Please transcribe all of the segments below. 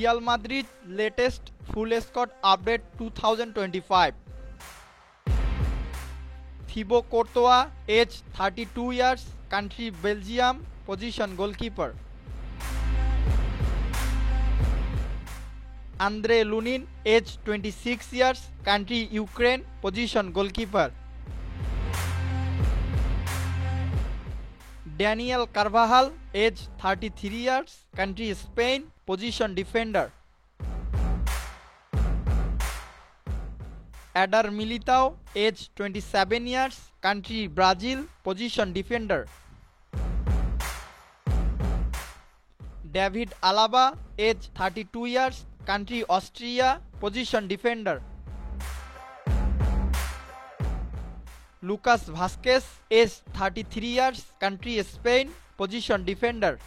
Real Madrid latest full squad update 2025. Thibaut Courtois, age 32 years, country Belgium, position goalkeeper. Andre Lunin, age 26 years, country Ukraine, position goalkeeper. Daniel Carvajal, age 33 years, country Spain, position defender. Eder Militao, age 27 years, country Brazil, position defender. David Alaba, age 32 years, country Austria, position defender. Lucas Vázquez, age 33 years, country Spain, position defender.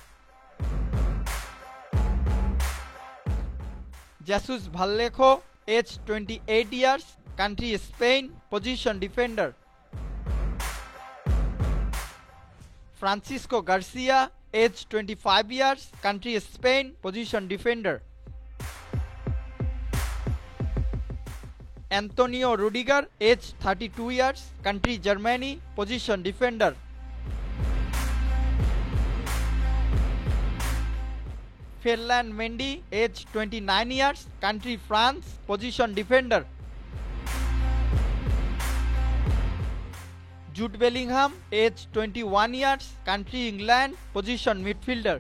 Jesus Vallejo, age 28 years, country Spain, position defender. Francisco Garcia, age 25 years, country Spain, position defender. Antonio Rudiger, age 32 years, country Germany, position defender. Ferland Mendy, age 29 years, country France, position defender. Jude Bellingham, age 21 years, country England, position midfielder.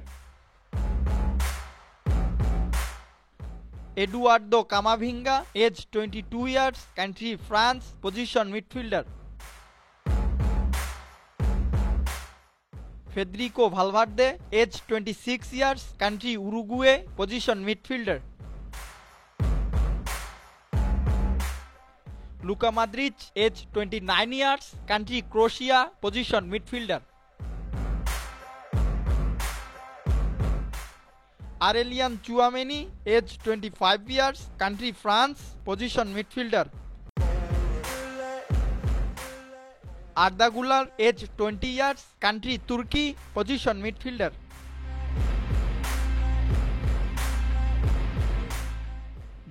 Eduardo Camavinga, age 22 years, country France, position midfielder. Federico Valverde, age 26 years, country Uruguay, position midfielder. Luka Modric, age 29 years, country Croatia, position midfielder. Aurelien Tchouameni, age 25 years, country France, position midfielder. Arda Güler, age 20 years, country Turkey, position midfielder.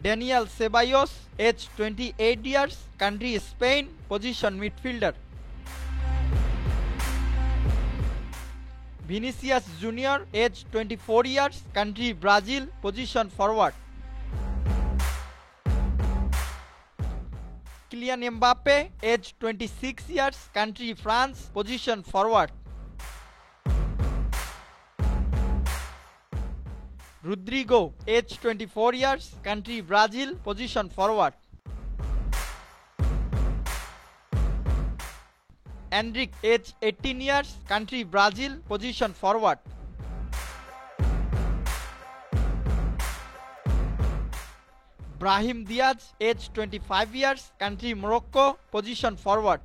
Daniel Ceballos, age 28 years, country Spain, position midfielder. Vinicius Junior, age 24 years, country Brazil, position forward. Kylian Mbappe, age 26 years, country France, position forward. Rodrigo, age 24 years, country Brazil, position forward. Endrick, age 18 years, country Brazil, position forward. Brahim Diaz, age 25 years, country Morocco, position forward.